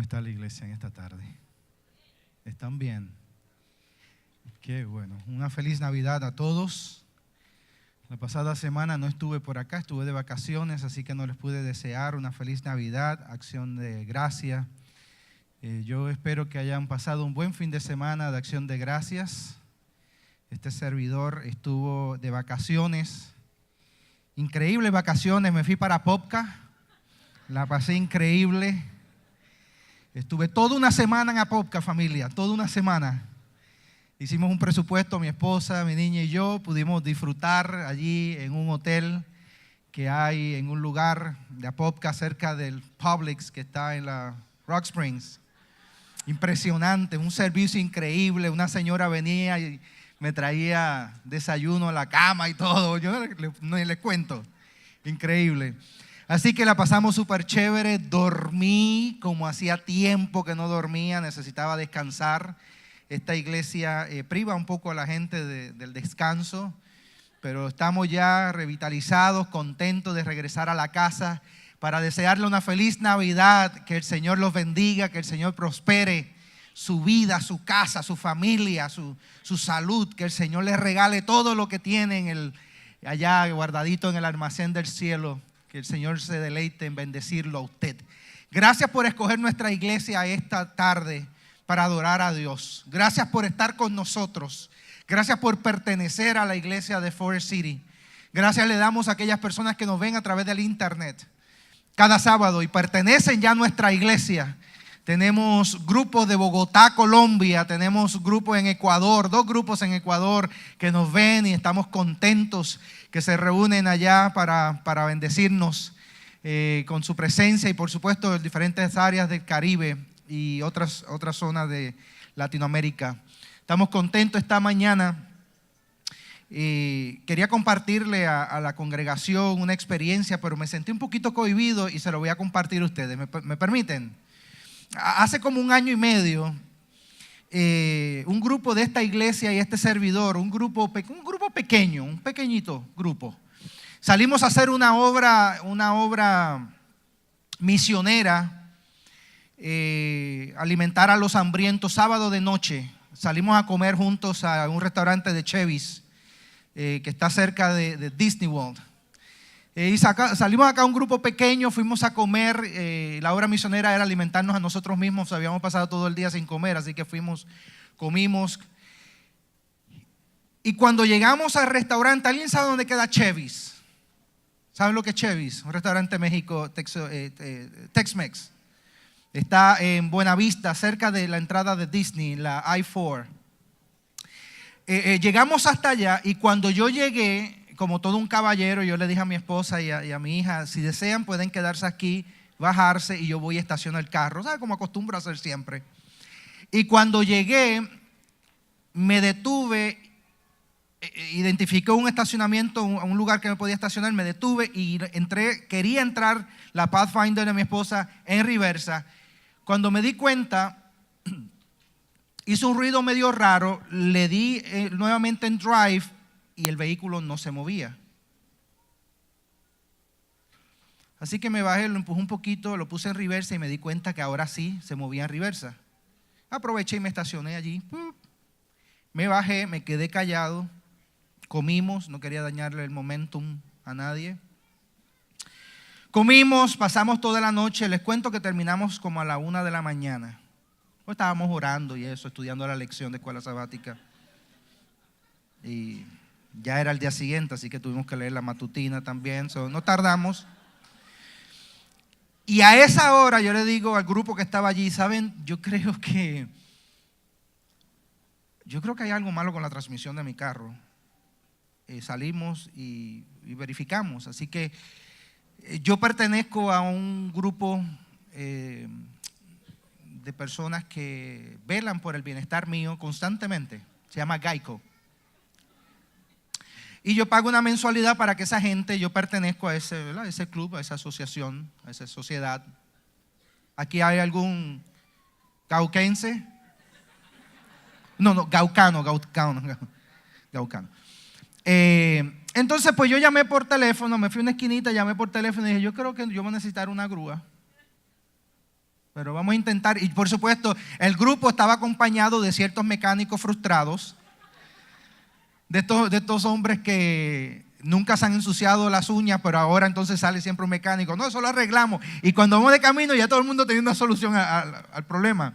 está la iglesia en esta tarde? ¿Están bien? Qué bueno. Una feliz Navidad a todos. La pasada semana no estuve por acá, estuve de vacaciones, así que no les pude desear una feliz Navidad, acción de gracia. Yo espero que hayan pasado un buen fin de semana de acción de gracias. Este servidor estuvo de vacaciones, increíbles vacaciones. Me fui para Popca, la pasé increíble. Estuve toda una semana en Apopka, familia, toda una semana. Hicimos un presupuesto, mi esposa, mi niña y yo, pudimos disfrutar allí en un hotel que hay en un lugar de Apopka cerca del Publix que está en la Rock Springs. Impresionante, un servicio increíble. Una señora venía y me traía desayuno a la cama y todo. Yo no les cuento, increíble. Así que la pasamos súper chévere, dormí como hacía tiempo que no dormía, necesitaba descansar. Esta iglesia priva un poco a la gente del descanso, pero estamos ya revitalizados, contentos de regresar a la casa para desearle una feliz Navidad, que el Señor los bendiga, que el Señor prospere su vida, su casa, su familia, su salud, que el Señor les regale todo lo que tienen allá guardadito en el almacén del cielo. Que el Señor se deleite en bendecirlo a usted. Gracias por escoger nuestra iglesia esta tarde para adorar a Dios. Gracias por estar con nosotros. Gracias por pertenecer a la iglesia de Forest City. Gracias le damos a aquellas personas que nos ven a través del internet cada sábado y pertenecen ya a nuestra iglesia. Tenemos grupos de Bogotá, Colombia, tenemos grupos en Ecuador, 2 grupos en Ecuador que nos ven y estamos contentos que se reúnen allá para bendecirnos con su presencia y por supuesto en diferentes áreas del Caribe y otras zonas de Latinoamérica. Estamos contentos esta mañana. Quería compartirle a la congregación una experiencia, pero me sentí un poquito cohibido y se lo voy a compartir a ustedes. ¿Me permiten? Hace como 1 año y medio, un grupo de esta iglesia y este servidor, un grupo pequeño, un pequeñito grupo, salimos a hacer una obra misionera, alimentar a los hambrientos. Sábado de noche salimos a comer juntos a un restaurante de Chevy's que está cerca de Disney World. Y salimos acá un grupo pequeño, fuimos a comer. La obra misionera era alimentarnos a nosotros mismos. Habíamos pasado todo el día sin comer, así que comimos. Y cuando llegamos al restaurante, ¿alguien sabe dónde queda Chevy's? ¿Saben lo que es Chevy's? Un restaurante de México, Tex-Mex. Está en Buenavista, cerca de la entrada de Disney, la I-4. Llegamos hasta allá y cuando yo llegué, como todo un caballero, yo le dije a mi esposa y a mi hija, si desean pueden quedarse aquí, bajarse y yo voy a estacionar el carro, ¿sabes? Como acostumbro a hacer siempre. Y cuando llegué, me detuve, identifiqué un estacionamiento, un lugar que me podía estacionar, me detuve y quería entrar la Pathfinder de mi esposa en reversa. Cuando me di cuenta, hizo un ruido medio raro, le di nuevamente en drive y el vehículo no se movía. Así que me bajé, lo empujé un poquito, lo puse en reversa y me di cuenta que ahora sí se movía en reversa. Aproveché y me estacioné allí. Me bajé, me quedé callado, comimos, no quería dañarle el momentum a nadie. Comimos, pasamos toda la noche. Les cuento que terminamos como a la 1 de la mañana. Pues estábamos orando y eso, estudiando la lección de escuela sabática. Y ya era el día siguiente, así que tuvimos que leer la matutina también. No tardamos. Y a esa hora yo le digo al grupo que estaba allí, ¿saben? Yo creo que hay algo malo con la transmisión de mi carro. Salimos y verificamos. Así que yo pertenezco a un grupo de personas que velan por el bienestar mío constantemente. Se llama Geico. Y yo pago una mensualidad para que esa gente, yo pertenezco a ese club, a esa asociación, a esa sociedad. ¿Aquí hay algún gauquense? No, gaucano. Entonces pues yo llamé por teléfono, me fui a una esquinita, llamé por teléfono y dije, yo creo que yo voy a necesitar una grúa. Pero vamos a intentar. Y por supuesto, el grupo estaba acompañado de ciertos mecánicos frustrados, de estos hombres que nunca se han ensuciado las uñas, pero ahora entonces sale siempre un mecánico. No, eso lo arreglamos. Y cuando vamos de camino ya todo el mundo tiene una solución al problema.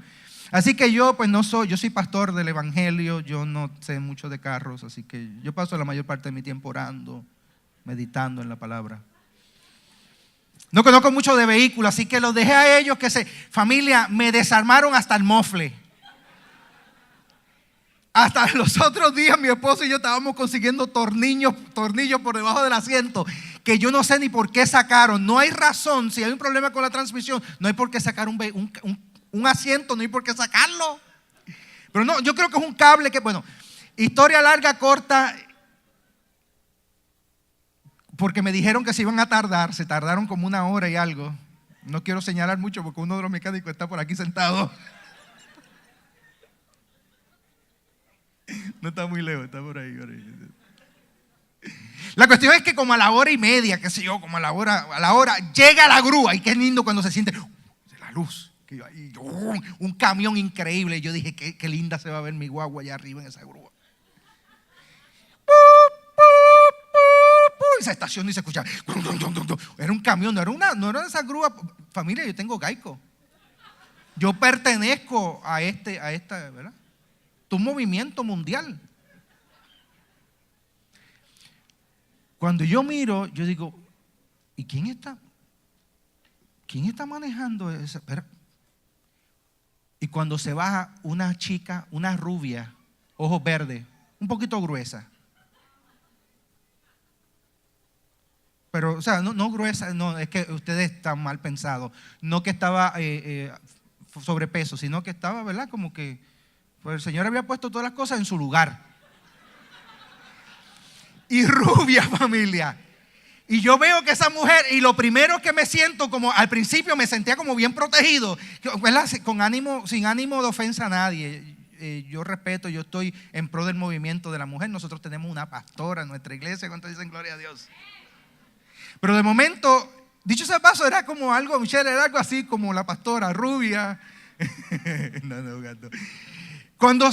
Así que yo soy pastor del evangelio, yo no sé mucho de carros, así que yo paso la mayor parte de mi tiempo orando, meditando en la palabra. No conozco mucho de vehículos, así que los dejé a ellos familia, me desarmaron hasta el mofle. Hasta los otros días mi esposo y yo estábamos consiguiendo tornillos por debajo del asiento que yo no sé ni por qué sacaron. No hay razón, si hay un problema con la transmisión, no hay por qué sacar un asiento, no hay por qué sacarlo. Pero no, yo creo que es un cable que, bueno, historia larga, corta, porque me dijeron que se iban a tardar, se tardaron como 1 hora y algo. No quiero señalar mucho porque uno de los mecánicos está por aquí sentado. No está muy lejos, está por ahí. La cuestión es que como a la 1:30, qué sé yo, como a la hora, llega la grúa. Y qué lindo cuando se siente la luz. Un camión increíble. Yo dije, qué linda se va a ver mi guagua allá arriba en esa grúa. Y se estaciona y se escucha. Era un camión, no era esa grúa. Familia, yo tengo Geico. Yo pertenezco a esta, ¿verdad? Un movimiento mundial. Cuando yo miro, yo digo, ¿y quién está manejando esa? Y cuando se baja una chica, una rubia, ojos verdes, un poquito gruesa. Pero, o sea, no gruesa, no, es que ustedes están mal pensados. No que estaba sobrepeso, sino que estaba, ¿verdad? Como que pues el Señor había puesto todas las cosas en su lugar. Y rubia, familia. Y yo veo que esa mujer, y lo primero que me siento, como al principio me sentía como bien protegido, ¿verdad? Sin ánimo de ofensa a nadie. Yo respeto, yo estoy en pro del movimiento de la mujer. Nosotros tenemos una pastora en nuestra iglesia, ¿cuántos dicen gloria a Dios? Pero de momento, dicho sea paso, era como algo, Michelle, era algo así como la pastora rubia. No, gato. Cuando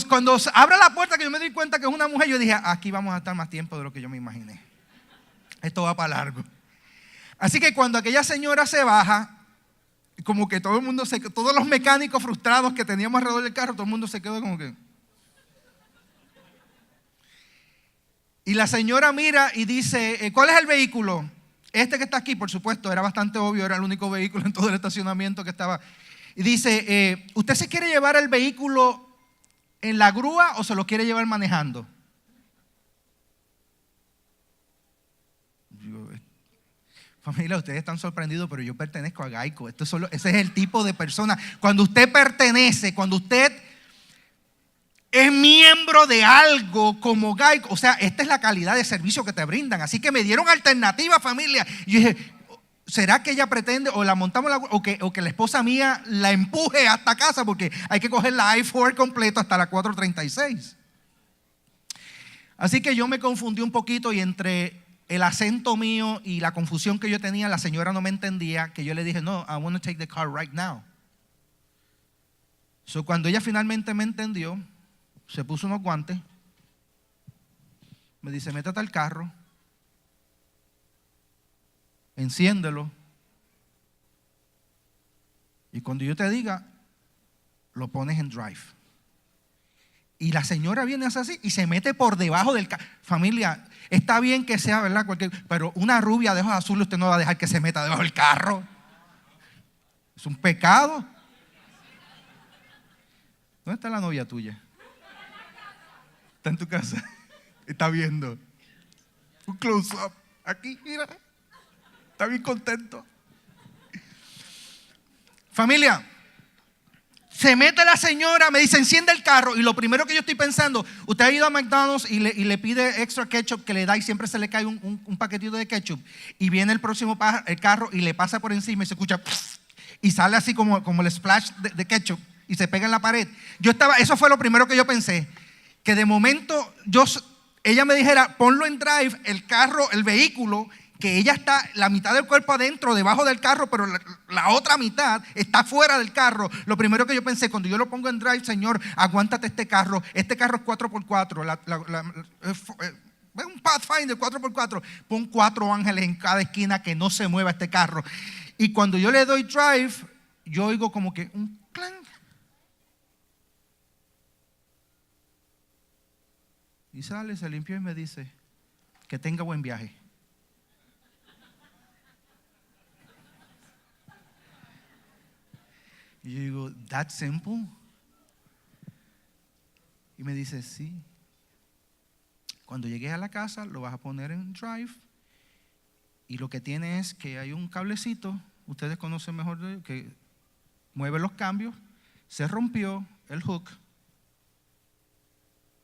abre la puerta, que yo me di cuenta que es una mujer, yo dije, aquí vamos a estar más tiempo de lo que yo me imaginé. Esto va para largo. Así que cuando aquella señora se baja, como que todo el mundo todos los mecánicos frustrados que teníamos alrededor del carro, todo el mundo se quedó como que. Y la señora mira y dice, ¿cuál es el vehículo? Este que está aquí, por supuesto, era bastante obvio, era el único vehículo en todo el estacionamiento que estaba. Y dice, ¿usted se quiere llevar el vehículo en la grúa o se lo quiere llevar manejando? Familia, ustedes están sorprendidos, pero yo pertenezco a Geico. Ese es el tipo de persona. Cuando usted pertenece, cuando usted es miembro de algo como Geico, o sea, esta es la calidad de servicio que te brindan. Así que me dieron alternativa, familia. Y yo dije, ¿será que ella pretende o la montamos o que la esposa mía la empuje hasta casa? Porque hay que coger la I-4 completo hasta la 436. Así que yo me confundí un poquito y entre el acento mío y la confusión que yo tenía, la señora no me entendía, que yo le dije, no, I want to take the car right now. So, cuando ella finalmente me entendió, se puso unos guantes, me dice, métate al carro, enciéndelo, y cuando yo te diga, lo pones en drive. Y la señora viene así y se mete por debajo del carro. Familia, está bien que sea, ¿verdad? Pero una rubia de ojos azules usted no va a dejar que se meta debajo del carro. Es un pecado. ¿Dónde está la novia tuya? Está en tu casa. Está viendo. Un close-up. Aquí, mira. Está bien contento. Familia, se mete la señora, me dice, enciende el carro. Y lo primero que yo estoy pensando, usted ha ido a McDonald's y le pide extra ketchup que le da y siempre se le cae un paquetito de ketchup. Y viene el próximo el carro y le pasa por encima y se escucha y sale así como el splash de ketchup y se pega en la pared. Eso fue lo primero que yo pensé. Que de momento ella me dijera, ponlo en drive, el carro, el vehículo, que ella está, la mitad del cuerpo adentro, debajo del carro, pero la otra mitad está fuera del carro. Lo primero que yo pensé, cuando yo lo pongo en drive, Señor, aguántate este carro es 4x4, es un Pathfinder 4x4, pon 4 ángeles en cada esquina que no se mueva este carro. Y cuando yo le doy drive, yo oigo como que un clan. Y sale, se limpió y me dice, que tenga buen viaje. Y yo digo, that simple. Y me dice, sí. Cuando llegues a la casa, lo vas a poner en drive. Y lo que tiene es que hay un cablecito, ustedes conocen mejor, que mueve los cambios. Se rompió el hook.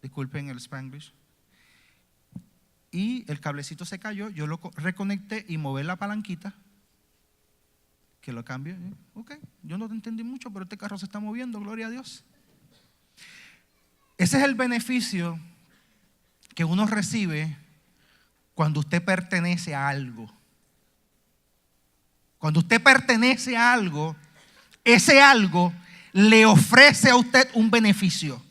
Disculpen el Spanglish. Y el cablecito se cayó, yo lo reconecté y moví la palanquita, que lo cambio. Ok, yo no te entendí mucho, pero este carro se está moviendo, gloria a Dios. Ese es el beneficio que uno recibe cuando usted pertenece a algo. Cuando usted pertenece a algo, ese algo le ofrece a usted un beneficio.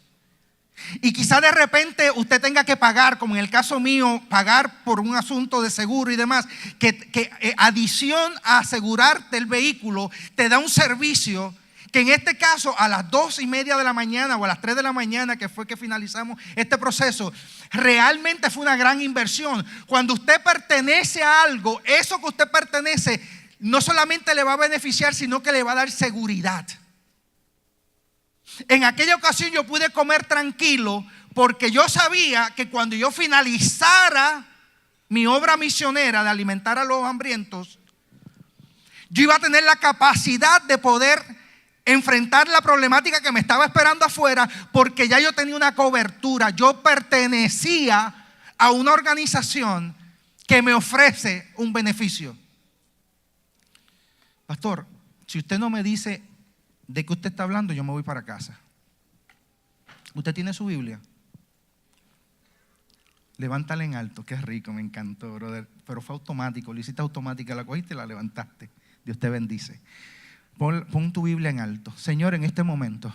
Y quizá de repente usted tenga que pagar, como en el caso mío, pagar por un asunto de seguro y demás, que adición a asegurarte el vehículo, te da un servicio que en este caso a las 2:30 de la mañana o a las 3 de la mañana, que fue que finalizamos este proceso, realmente fue una gran inversión. Cuando usted pertenece a algo, eso que usted pertenece no solamente le va a beneficiar, sino que le va a dar seguridad. En aquella ocasión yo pude comer tranquilo porque yo sabía que cuando yo finalizara mi obra misionera de alimentar a los hambrientos, yo iba a tener la capacidad de poder enfrentar la problemática que me estaba esperando afuera, porque ya yo tenía una cobertura. Yo pertenecía a una organización que me ofrece un beneficio. Pastor, si usted no me dice de qué usted está hablando, yo me voy para casa. ¿Usted tiene su Biblia? Levántala en alto. Qué rico, me encantó, brother. Pero fue automático, lo hiciste automática, la cogiste y la levantaste. Dios te bendice. Pon tu Biblia en alto. Señor, en este momento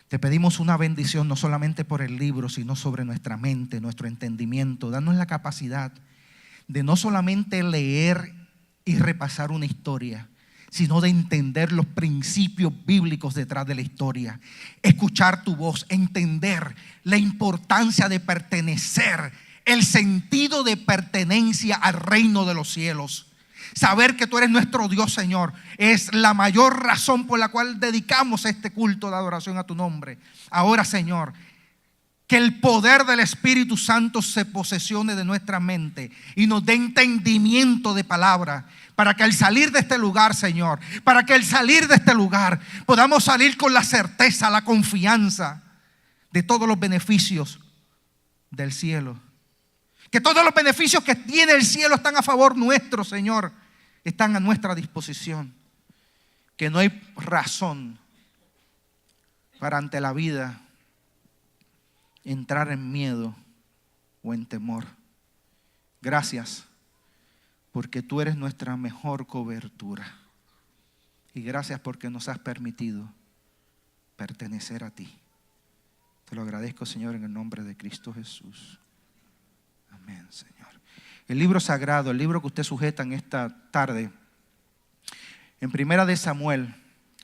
te pedimos una bendición, no solamente por el libro, sino sobre nuestra mente, nuestro entendimiento. Danos la capacidad de no solamente leer y repasar una historia, sino de entender los principios bíblicos detrás de la historia. Escuchar tu voz, entender la importancia de pertenecer, el sentido de pertenencia al reino de los cielos. Saber que tú eres nuestro Dios, Señor, es la mayor razón por la cual dedicamos este culto de adoración a tu nombre. Ahora, Señor, que el poder del Espíritu Santo se posesione de nuestra mente y nos dé entendimiento de palabra, para que al salir de este lugar, Señor, para que al salir de este lugar podamos salir con la certeza, la confianza de todos los beneficios del cielo. Que todos los beneficios que tiene el cielo están a favor nuestro, Señor, están a nuestra disposición. Que no hay razón para ante la vida entrar en miedo o en temor. Gracias, porque tú eres nuestra mejor cobertura. Y gracias porque nos has permitido pertenecer a ti. Te lo agradezco, Señor, en el nombre de Cristo Jesús. Amén, Señor. El libro sagrado, el libro que usted sujeta en esta tarde, en Primera de Samuel,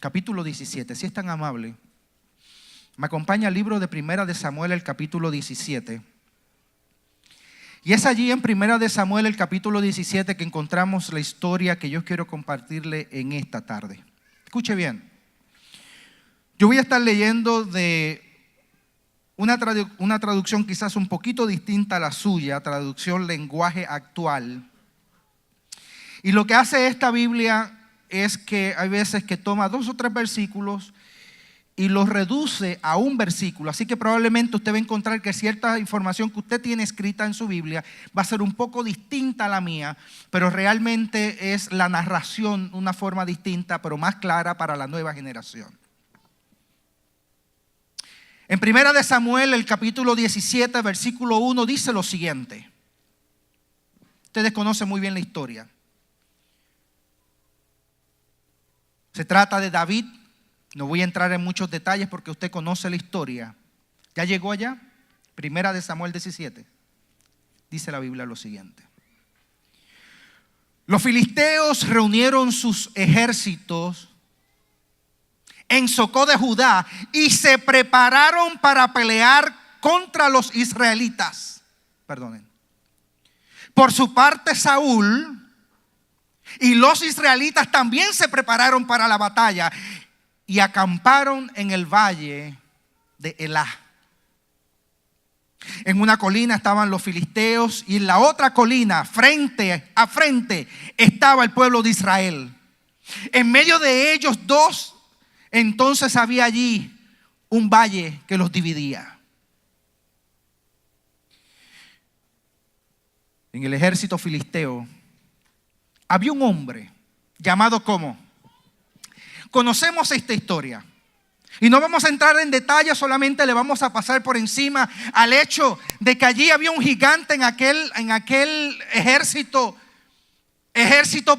capítulo 17, si es tan amable, me acompaña al libro de Primera de Samuel, el capítulo 17. Y es allí en Primera de Samuel, el capítulo 17, que encontramos la historia que yo quiero compartirle en esta tarde. Escuche bien. Yo voy a estar leyendo de una traducción quizás un poquito distinta a la suya, traducción lenguaje actual. Y lo que hace esta Biblia es que hay veces que toma 2 o 3 versículos y los reduce a un versículo. Así que probablemente usted va a encontrar que cierta información que usted tiene escrita en su Biblia va a ser un poco distinta a la mía, pero realmente es la narración una forma distinta, pero más clara para la nueva generación. En Primera de Samuel, el capítulo 17, versículo 1, dice lo siguiente. Ustedes conocen muy bien la historia. Se trata de David. No voy a entrar en muchos detalles porque usted conoce la historia. ¿Ya llegó allá? Primera de Samuel 17. Dice la Biblia lo siguiente. Los filisteos reunieron sus ejércitos en Socó de Judá y se prepararon para pelear contra los israelitas. Perdonen. Por su parte, Saúl y los israelitas también se prepararon para la batalla y acamparon en el valle de Elá. En una colina estaban los filisteos y en la otra colina, frente a frente, estaba el pueblo de Israel. En medio de ellos dos, entonces había allí un valle que los dividía. En el ejército filisteo había un hombre llamado ¿cómo? Conocemos esta historia y no vamos a entrar en detalle, solamente le vamos a pasar por encima al hecho de que allí había un gigante en aquel ejército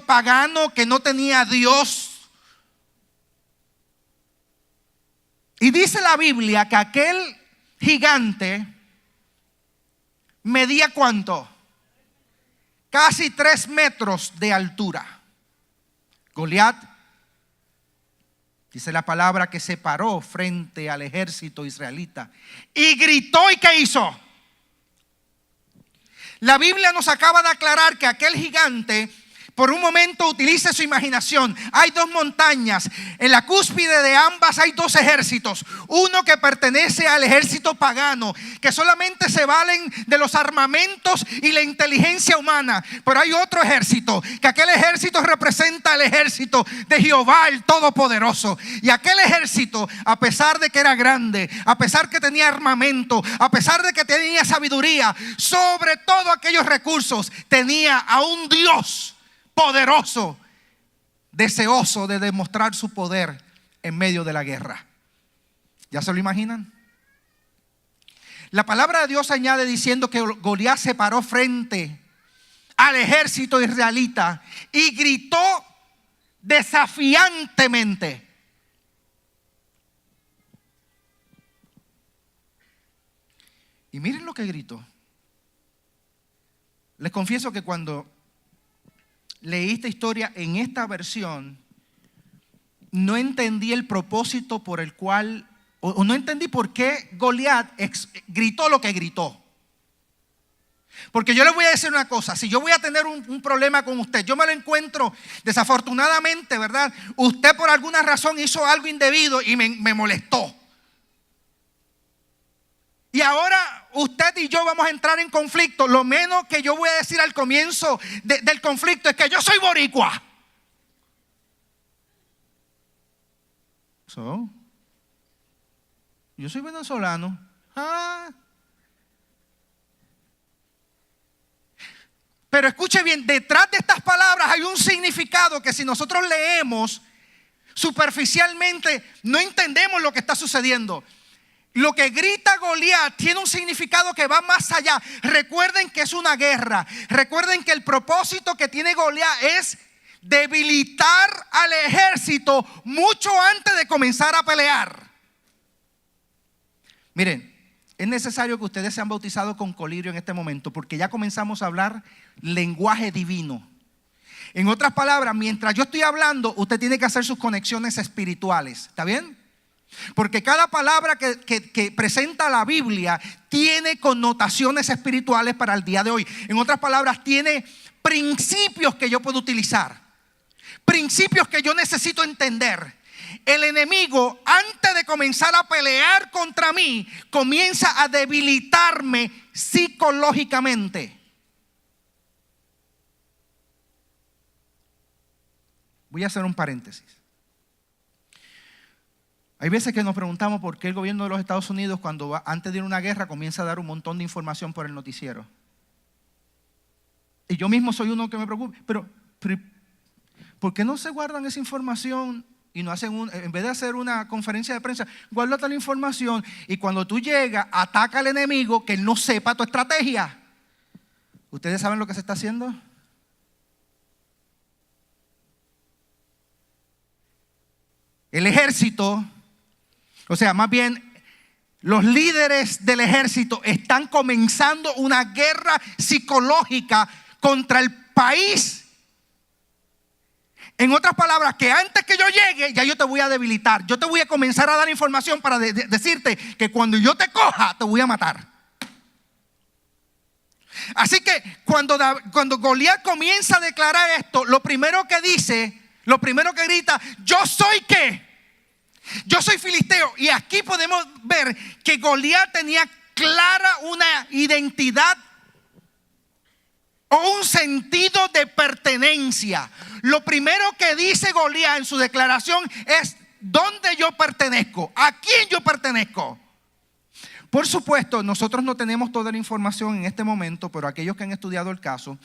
pagano que no tenía Dios. Y dice la Biblia que aquel gigante medía ¿cuánto? Casi 3 metros de altura. Goliat, dice la palabra, que se paró frente al ejército israelita y gritó. ¿Y qué hizo? La Biblia nos acaba de aclarar que aquel gigante por un momento utilice su imaginación. Hay 2 montañas. En la cúspide de ambas hay 2 ejércitos. Uno que pertenece al ejército pagano, que solamente se valen de los armamentos y la inteligencia humana. Pero hay otro ejército, que aquel ejército representa el ejército de Jehová el Todopoderoso. Y aquel ejército, a pesar de que era grande, a pesar que tenía armamento, a pesar de que tenía sabiduría, sobre todo aquellos recursos, tenía a un Dios poderoso, deseoso de demostrar su poder en medio de la guerra. ¿Ya se lo imaginan? La palabra de Dios añade diciendo que Goliat se paró frente al ejército israelita y gritó desafiantemente. Y miren lo que gritó. Les confieso que cuando leí esta historia en esta versión, no entendí el propósito por el cual, o no entendí por qué Goliat gritó lo que gritó. Porque yo les voy a decir una cosa: si yo voy a tener un problema con usted, yo me lo encuentro desafortunadamente, ¿verdad? Usted por alguna razón hizo algo indebido y me molestó. Y ahora usted y yo vamos a entrar en conflicto. Lo menos que yo voy a decir al comienzo del conflicto es que yo soy boricua. Yo soy venezolano. Pero escuche bien, detrás de estas palabras hay un significado que si nosotros leemos superficialmente no entendemos lo que está sucediendo. Lo que grita Goliat tiene un significado que va más allá. Recuerden que es una guerra. Recuerden que el propósito que tiene Goliat es debilitar al ejército mucho antes de comenzar a pelear. Miren, es necesario que ustedes sean bautizados con colirio en este momento, porque ya comenzamos a hablar lenguaje divino. En otras palabras, mientras yo estoy hablando, usted tiene que hacer sus conexiones espirituales. ¿Está bien? Porque cada palabra que presenta la Biblia tiene connotaciones espirituales para el día de hoy. En otras palabras, tiene principios que yo puedo utilizar, principios que yo necesito entender. El enemigo, antes de comenzar a pelear contra mí, comienza a debilitarme psicológicamente. Voy a hacer un paréntesis. Hay veces que nos preguntamos por qué el gobierno de los Estados Unidos, antes de ir a una guerra, comienza a dar un montón de información por el noticiero. Y yo mismo soy uno que me preocupa. Pero ¿por qué no se guardan esa información y no hacen en vez de hacer una conferencia de prensa, guárdate la información y cuando tú llegas, ataca al enemigo que él no sepa tu estrategia? ¿Ustedes saben lo que se está haciendo? El ejército, o sea, más bien los líderes del ejército están comenzando una guerra psicológica contra el país. En otras palabras, que antes que yo llegue, ya yo te voy a debilitar. Yo te voy a comenzar a dar información para decirte que cuando yo te coja, te voy a matar. Así que cuando Goliat comienza a declarar esto, lo primero que dice, lo primero que grita: ¿yo soy qué? Yo soy filisteo. Y aquí podemos ver que Goliat tenía clara una identidad o un sentido de pertenencia. Lo primero que dice Goliat en su declaración es: ¿dónde yo pertenezco? ¿A quién yo pertenezco? Por supuesto, nosotros no tenemos toda la información en este momento, pero aquellos que han estudiado el caso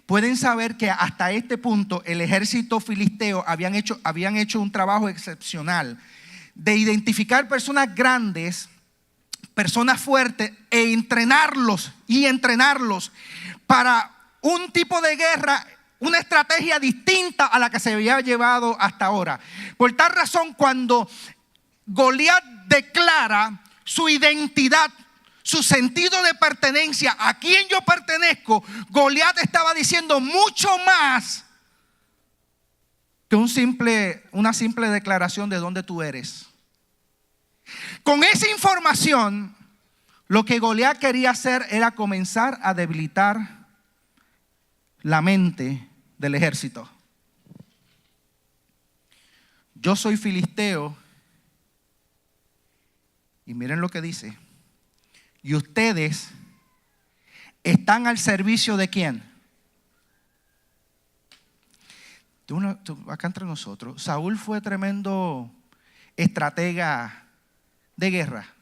pueden saber que hasta este punto el ejército filisteo habían hecho un trabajo excepcional de identificar personas grandes, personas fuertes, e entrenarlos para un tipo de guerra, una estrategia distinta a la que se había llevado hasta ahora. Por tal razón, cuando Goliat declara su identidad, su sentido de pertenencia, a quién yo pertenezco, Goliat estaba diciendo mucho más que una simple declaración de dónde tú eres. Con esa información, lo que Goliat quería hacer era comenzar a debilitar la mente del ejército. Yo soy filisteo, y miren lo que dice: y ustedes están al servicio de ¿quién? Acá entre nosotros, Saúl fue tremendo estratega de guerra.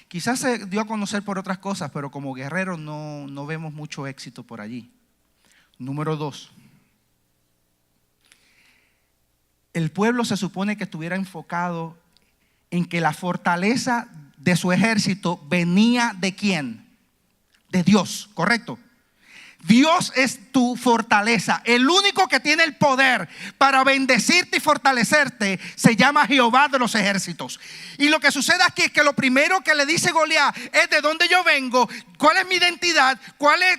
Quizás se dio a conocer por otras cosas, pero como guerrero no vemos mucho éxito por allí. Número 2. El pueblo se supone que estuviera enfocado en que la fortaleza de su ejército venía ¿de quién? De Dios, ¿correcto? Dios es tu fortaleza. El único que tiene el poder para bendecirte y fortalecerte se llama Jehová de los ejércitos. Y lo que sucede aquí es que lo primero que le dice Goliat es de dónde yo vengo, cuál es mi identidad, cuál es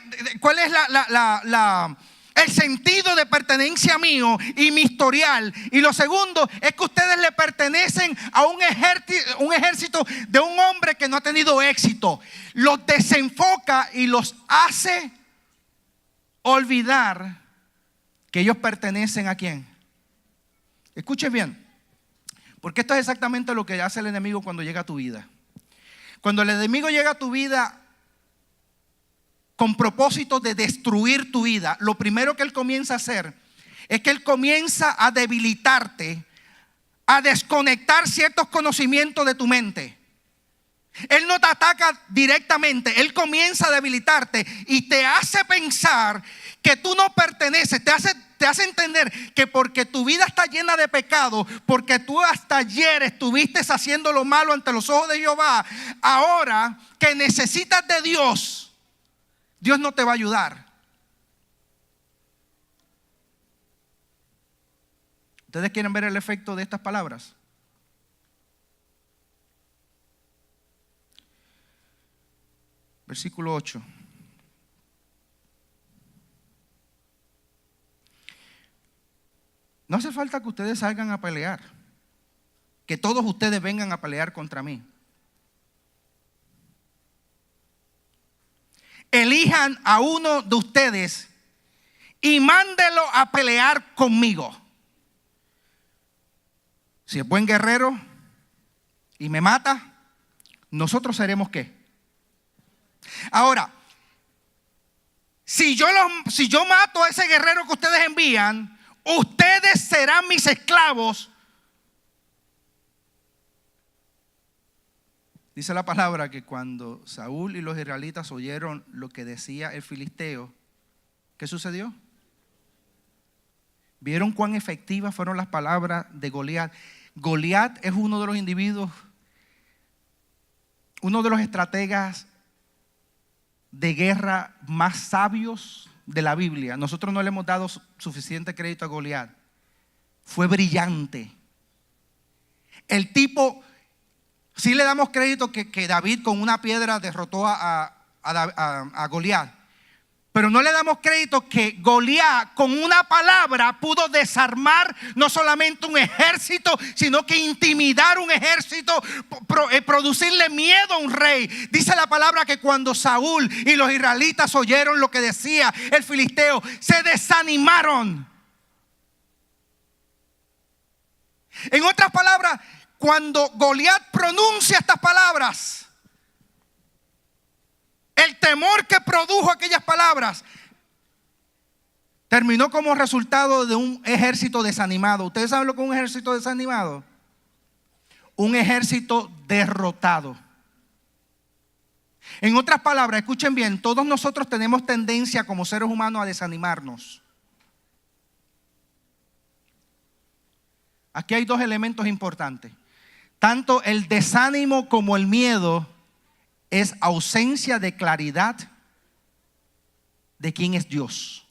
el sentido de pertenencia mío y mi historial. Y lo segundo es que ustedes le pertenecen a un ejército de un hombre que no ha tenido éxito. Los desenfoca y los hace olvidar que ellos pertenecen ¿a quién? Escuchen bien, porque esto es exactamente lo que hace el enemigo cuando llega a tu vida. Cuando el enemigo llega a tu vida con propósito de destruir tu vida, lo primero que él comienza a hacer es que él comienza a debilitarte, a desconectar ciertos conocimientos de tu mente. Él no te ataca directamente, él comienza a debilitarte y te hace pensar que tú no perteneces, te hace entender que porque tu vida está llena de pecado, porque tú hasta ayer estuviste haciendo lo malo ante los ojos de Jehová, ahora que necesitas de Dios, Dios no te va a ayudar. ¿Ustedes quieren ver el efecto de estas palabras? Versículo 8. No hace falta que ustedes salgan a pelear, que todos ustedes vengan a pelear contra mí. Elijan a uno de ustedes y mándelo a pelear conmigo. Si es buen guerrero y me mata, nosotros seremos ¿qué? Ahora, si yo mato a ese guerrero que ustedes envían, ustedes serán mis esclavos. Dice la palabra que cuando Saúl y los israelitas oyeron lo que decía el filisteo, ¿qué sucedió? ¿Vieron cuán efectivas fueron las palabras de Goliat? Goliat es uno de los individuos, uno de los estrategas más poderosos que ha existido en la historia. Uno de los estrategas más poderosos que ha existido en la historia. Uno de los estrategas más poderosos que ha existido en la historia. Uno de los estrategas más poderosos que ha existido en la historia. Uno de los estrategas más poderosos que ha existido en la historia. de guerra más sabios de la Biblia. Nosotros no le hemos dado suficiente crédito a Goliat. Fue brillante. El tipo, sí le damos crédito que David con una piedra derrotó a Goliat. Pero no le damos crédito que Goliat con una palabra pudo desarmar no solamente un ejército, sino que intimidar un ejército, producirle miedo a un rey. Dice la palabra que cuando Saúl y los israelitas oyeron lo que decía el filisteo, se desanimaron. En otras palabras, cuando Goliat pronuncia estas palabras, el temor que produjo aquellas palabras terminó como resultado de un ejército desanimado. ¿Ustedes saben lo que es un ejército desanimado? Un ejército derrotado. En otras palabras, escuchen bien, todos nosotros tenemos tendencia como seres humanos a desanimarnos. Aquí hay dos elementos importantes. Tanto el desánimo como el miedo es ausencia de claridad de quién es Dios.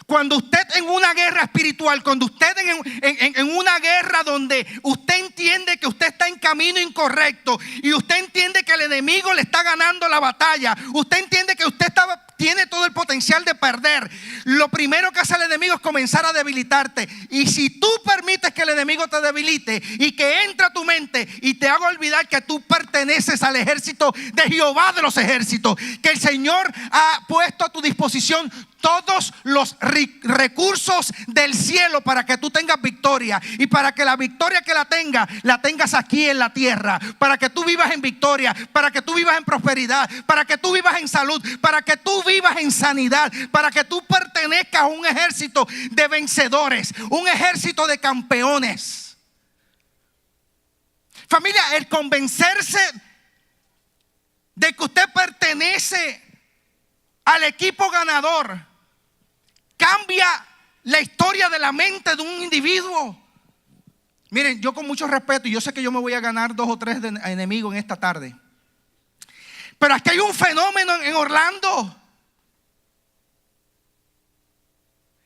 Cuando usted en una guerra espiritual, cuando usted en una guerra donde usted entiende que usted está en camino incorrecto y usted entiende que el enemigo le está ganando la batalla, usted entiende que usted tiene todo el potencial de perder, lo primero que hace el enemigo es comenzar a debilitarte. Y si tú permites que el enemigo te debilite y que entre a tu mente y te haga olvidar que tú perteneces al ejército de Jehová de los ejércitos, que el Señor ha puesto a tu disposición todos los recursos del cielo para que tú tengas victoria, y para que la victoria que la tengas aquí en la tierra, para que tú vivas en victoria, para que tú vivas en prosperidad, para que tú vivas en salud, para que tú vivas en sanidad, para que tú pertenezcas a un ejército de vencedores, un ejército de campeones. Familia, el convencerse de que usted pertenece al equipo ganador cambia la historia de la mente de un individuo. Miren, yo con mucho respeto, y yo sé que yo me voy a ganar 2 o 3 enemigos en esta tarde, pero aquí hay un fenómeno en Orlando,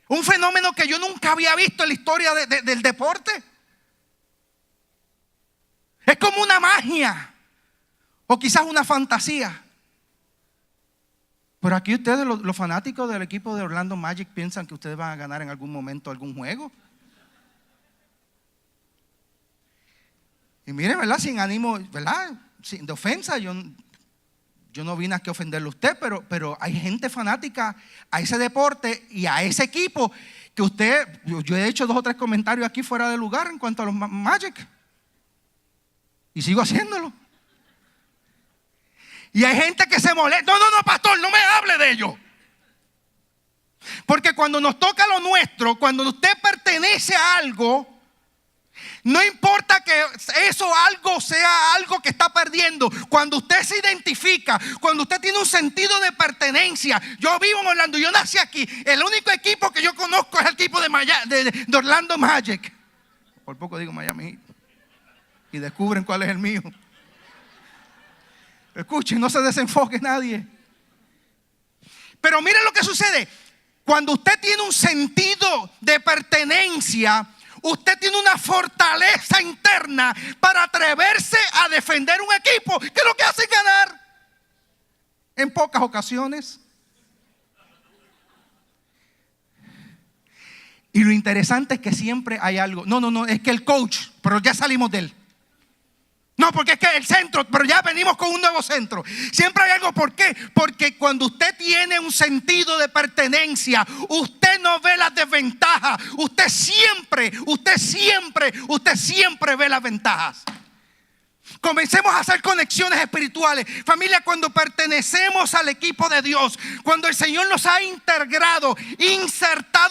un fenómeno que yo nunca había visto en la historia del deporte. Es como una magia, o quizás una fantasía. Pero aquí ustedes, los fanáticos del equipo de Orlando Magic, piensan que ustedes van a ganar en algún momento algún juego. Y miren, ¿verdad? Sin ánimo, ¿verdad? Sin de ofensa, yo no vine aquí a ofenderle a usted, pero hay gente fanática a ese deporte y a ese equipo que yo he hecho 2 o 3 comentarios aquí fuera de lugar en cuanto a los Magic. Y sigo haciéndolo. Y hay gente que se molesta. No, pastor, no me hable de ello. Porque cuando nos toca lo nuestro, cuando usted pertenece a algo, no importa que eso algo sea algo que está perdiendo. Cuando usted se identifica, cuando usted tiene un sentido de pertenencia. Yo vivo en Orlando, yo nací aquí. El único equipo que yo conozco es el equipo de Orlando Magic. Por poco digo Miami y descubren cuál es el mío. Escuchen, no se desenfoque nadie. Pero miren lo que sucede. Cuando usted tiene un sentido de pertenencia, usted tiene una fortaleza interna para atreverse a defender un equipo que lo que hace es ganar. En pocas ocasiones. Y lo interesante es que siempre hay algo. No, es que el coach, pero ya salimos de él. No, porque es que el centro, pero ya venimos con un nuevo centro. Siempre hay algo. ¿Por qué? Porque cuando usted tiene un sentido de pertenencia, usted no ve las desventajas. Usted siempre ve las ventajas. Comencemos a hacer conexiones espirituales. Familia, cuando pertenecemos al equipo de Dios, cuando el Señor nos ha insertado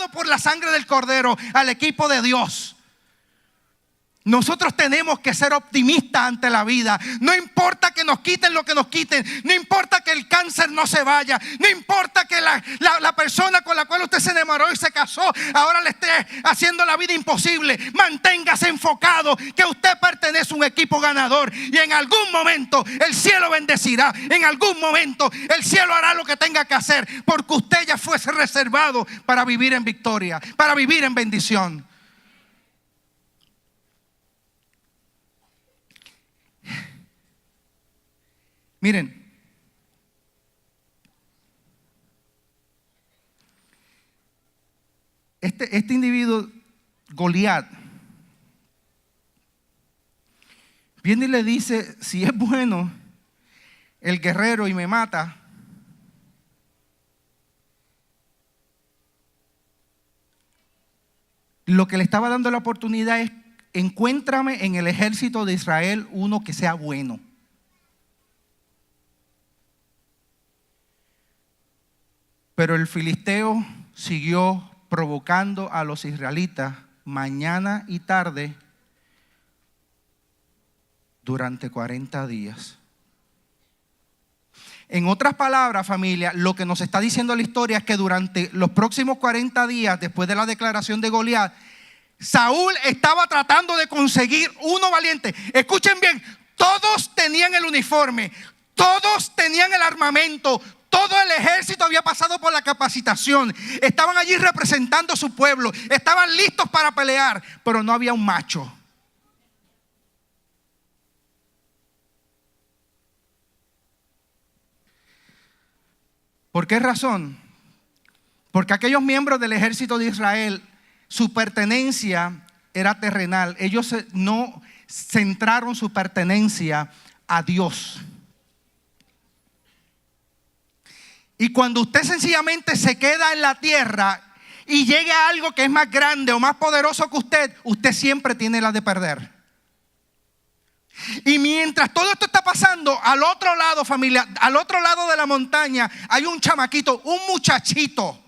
por la sangre del Cordero al equipo de Dios, Nosotros tenemos que ser optimistas ante la vida. No importa que nos quiten lo que nos quiten. No importa que el cáncer no se vaya. No importa que la persona con la cual usted se enamoró y se casó ahora le esté haciendo la vida imposible. Manténgase enfocado que usted pertenece a un equipo ganador. Y en algún momento el cielo bendecirá. En algún momento el cielo hará lo que tenga que hacer. Porque usted ya fue reservado para vivir en victoria, para vivir en bendición. Miren, este individuo, Goliat, viene y le dice: si es bueno el guerrero y me mata, lo que le estaba dando la oportunidad es: encuéntrame en el ejército de Israel uno que sea bueno. Pero el filisteo siguió provocando a los israelitas mañana y tarde durante 40 días. En otras palabras, familia, lo que nos está diciendo la historia es que durante los próximos 40 días, después de la declaración de Goliat, Saúl estaba tratando de conseguir uno valiente. Escuchen bien, todos tenían el uniforme, todos tenían el armamento, todo el ejército había pasado por la capacitación. Estaban allí representando a su pueblo. Estaban listos para pelear, pero no había un macho. ¿Por qué razón? Porque aquellos miembros del ejército de Israel, su pertenencia era terrenal. Ellos no centraron su pertenencia a Dios. Y cuando usted sencillamente se queda en la tierra y llega a algo que es más grande o más poderoso que usted siempre tiene la de perder. Y mientras todo esto está pasando, al otro lado, familia, al otro lado de la montaña, hay un chamaquito, un muchachito,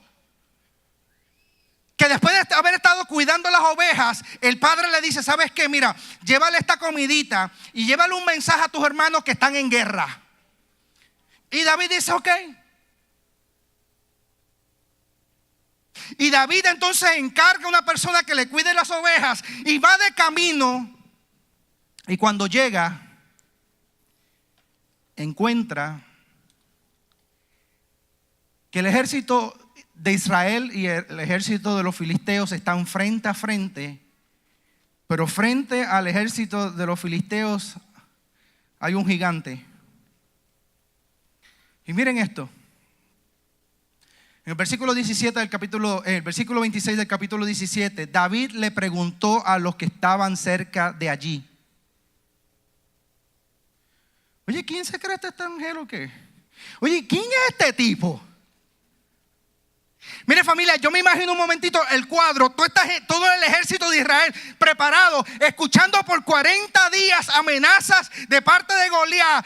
que después de haber estado cuidando las ovejas, el padre le dice: ¿sabes qué? Mira, llévale esta comidita y llévale un mensaje a tus hermanos que están en guerra. Y David dice: ok. Y David entonces encarga a una persona que le cuide las ovejas y va de camino. Y cuando llega, encuentra que el ejército de Israel y el ejército de los filisteos están frente a frente. Pero frente al ejército de los filisteos hay un gigante. Y miren esto. En el versículo 17 del capítulo, el versículo 26 del capítulo 17, David le preguntó a los que estaban cerca de allí: oye, ¿quién se cree este extranjero o qué? Oye, ¿quién es este tipo? Mire, familia, yo me imagino un momentito el cuadro, todo el ejército de Israel preparado, escuchando por 40 días amenazas de parte de Goliat.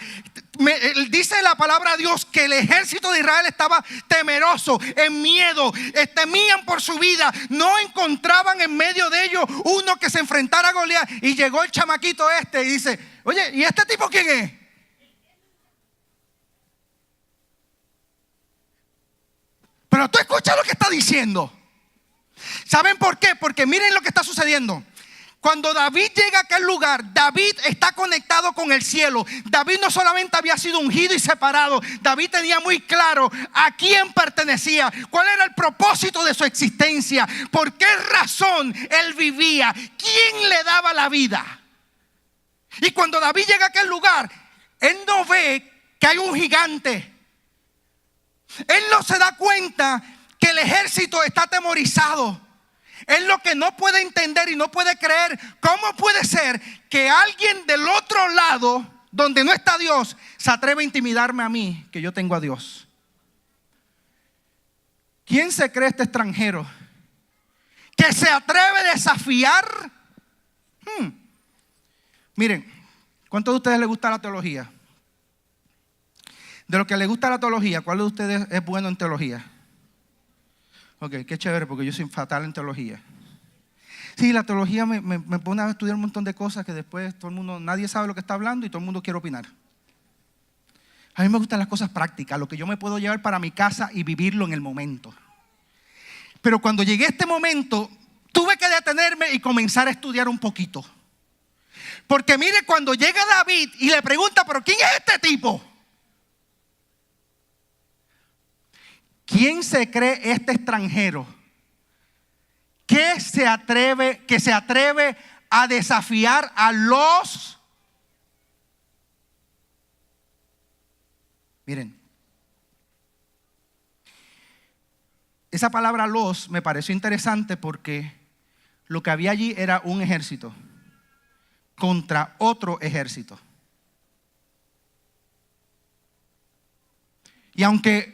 Dice la palabra de Dios que el ejército de Israel estaba temeroso, en miedo, temían por su vida. No encontraban en medio de ellos uno que se enfrentara a Goliat. Y llegó el chamaquito y dice: oye, ¿y este tipo quién es? Pero tú escuchas lo que está diciendo. ¿Saben por qué? Porque miren lo que está sucediendo. Cuando David llega a aquel lugar, David está conectado con el cielo. David no solamente había sido ungido y separado, David tenía muy claro a quién pertenecía, cuál era el propósito de su existencia, por qué razón él vivía, quién le daba la vida. Y cuando David llega a aquel lugar, él no ve que hay un gigante. Él no se da cuenta que el ejército está atemorizado. Él lo que no puede entender y no puede creer: ¿cómo puede ser que alguien del otro lado, donde no está Dios, se atreve a intimidarme a mí, que yo tengo a Dios? ¿Quién se cree este extranjero que se atreve a desafiar? Miren, ¿cuántos de ustedes les gusta la teología? De lo que les gusta la teología, ¿cuál de ustedes es bueno en teología? Ok, qué chévere, porque yo soy fatal en teología. Sí, la teología me pone a estudiar un montón de cosas que después todo el mundo, nadie sabe lo que está hablando y todo el mundo quiere opinar. A mí me gustan las cosas prácticas, lo que yo me puedo llevar para mi casa y vivirlo en el momento. Pero cuando llegué a este momento, tuve que detenerme y comenzar a estudiar un poquito. Porque mire, cuando llega David y le pregunta, ¿pero quién es este tipo? ¿Quién se cree este extranjero? Que se atreve a desafiar a los... Miren, esa palabra los me pareció interesante porque lo que había allí era un ejército contra otro ejército. Y aunque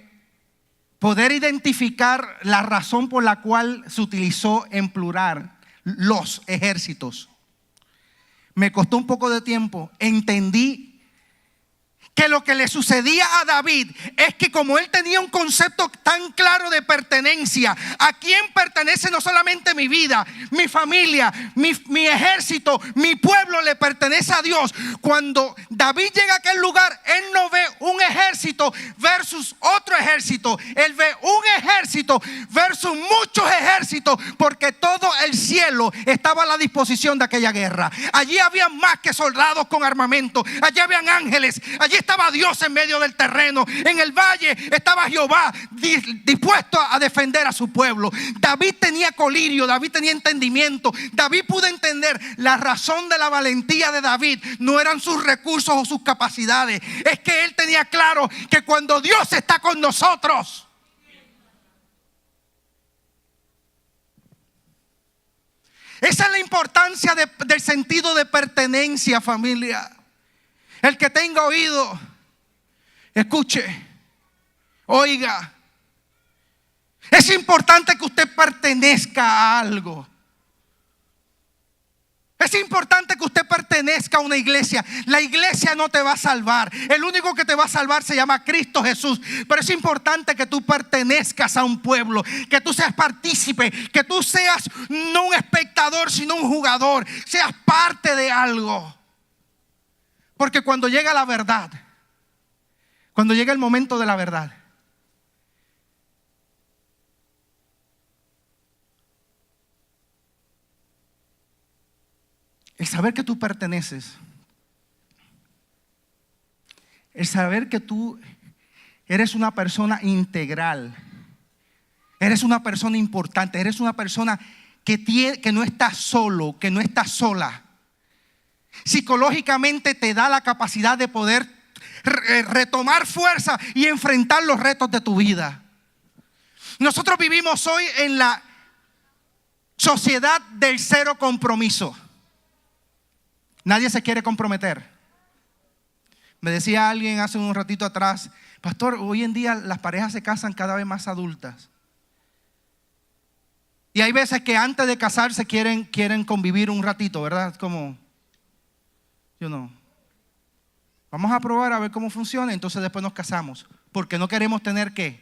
poder identificar la razón por la cual se utilizó en plural los ejércitos, me costó un poco de tiempo, entendí que lo que le sucedía a David es que como él tenía un concepto tan claro de pertenencia, ¿a quién pertenece no solamente mi vida, mi familia, mi ejército, mi pueblo le pertenece a Dios? Cuando David llega a aquel lugar, él no ve un ejército versus otro ejército, él ve un ejército versus muchos ejércitos, porque todo el cielo estaba a la disposición de aquella guerra. Allí había más que soldados con armamento, allí habían ángeles, allí estaba Dios en medio del terreno. En el valle estaba Jehová dispuesto a defender a su pueblo. David tenía colirio, David tenía entendimiento. David pudo entender la razón de la valentía de David. No eran sus recursos o sus capacidades. Es que él tenía claro que cuando Dios está con nosotros, esa es la importancia del sentido de pertenencia, familia. El que tenga oído, escuche, oiga. Es importante que usted pertenezca a algo. Es importante que usted pertenezca a una iglesia. La iglesia no te va a salvar. El único que te va a salvar se llama Cristo Jesús. Pero es importante que tú pertenezcas a un pueblo, que tú seas partícipe, que tú seas no un espectador, sino un jugador. Seas parte de algo. Porque cuando llega la verdad, cuando llega el momento de la verdad, el saber que tú perteneces, el saber que tú eres una persona integral, eres una persona importante, eres una persona que no estás solo, que no estás sola. Psicológicamente te da la capacidad de poder retomar fuerza y enfrentar los retos de tu vida. Nosotros vivimos hoy en la sociedad del cero compromiso. Nadie se quiere comprometer. Me decía alguien hace un ratito atrás, pastor, hoy en día las parejas se casan cada vez más adultas. Y hay veces que antes de casarse quieren convivir un ratito, ¿verdad? Como, vamos a probar a ver cómo funciona, entonces después nos casamos. Porque no queremos tener ¿qué?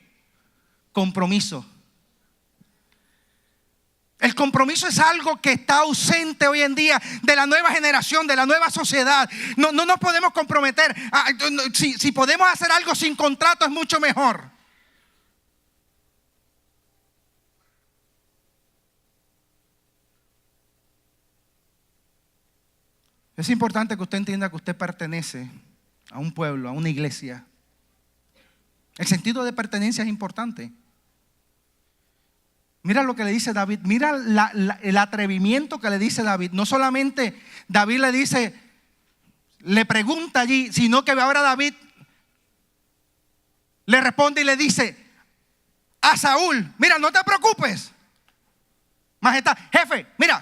Compromiso. El compromiso es algo que está ausente hoy en día de la nueva generación, de la nueva sociedad. No nos podemos comprometer. Si podemos hacer algo sin contrato es mucho mejor. Es importante que usted entienda que usted pertenece a un pueblo, a una iglesia. El sentido de pertenencia es importante. Mira lo que le dice David, mira el atrevimiento que le dice David. No solamente David le dice, le pregunta allí, sino que ahora David le responde y le dice a Saúl, mira, no te preocupes, majestad, jefe, mira,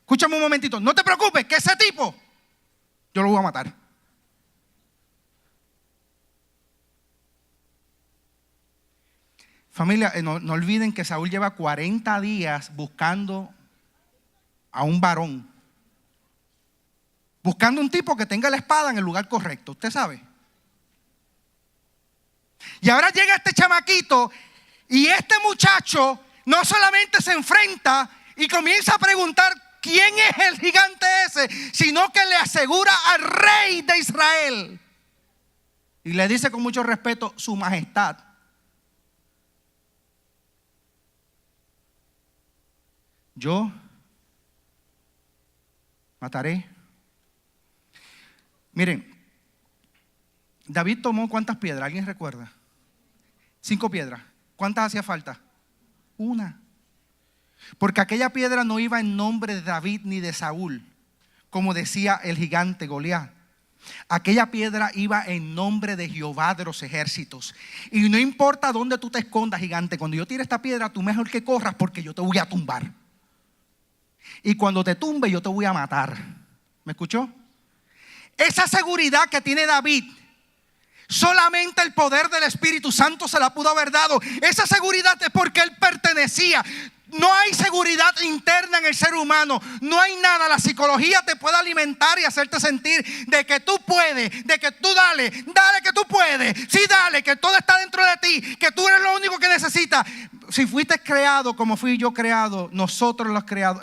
escúchame un momentito, no te preocupes, que ese tipo yo lo voy a matar. Familia, no olviden que Saúl lleva 40 días buscando a un varón. Buscando un tipo que tenga la espada en el lugar correcto, usted sabe. Y ahora llega este chamaquito y este muchacho no solamente se enfrenta y comienza a preguntar quién es el gigante ese, sino que le asegura al rey de Israel. Y le dice con mucho respeto, su majestad. Yo mataré. Miren, David tomó ¿cuántas piedras? ¿Alguien recuerda? 5 piedras. ¿Cuántas hacía falta? 1. Porque aquella piedra no iba en nombre de David ni de Saúl, como decía el gigante Goliat. Aquella piedra iba en nombre de Jehová de los ejércitos. Y no importa dónde tú te escondas, gigante, cuando yo tire esta piedra, tú mejor que corras, porque yo te voy a tumbar. Y cuando te tumbe, yo te voy a matar. ¿Me escuchó? Esa seguridad que tiene David, solamente el poder del Espíritu Santo se la pudo haber dado. Esa seguridad es porque él pertenecía. No hay seguridad interna en el ser humano. No hay nada. La psicología te puede alimentar y hacerte sentir de que tú puedes, de que tú dale que tú puedes. Sí, dale, que todo está dentro de ti, que tú eres lo único que necesitas. Si fuiste creado como fui yo creado, nosotros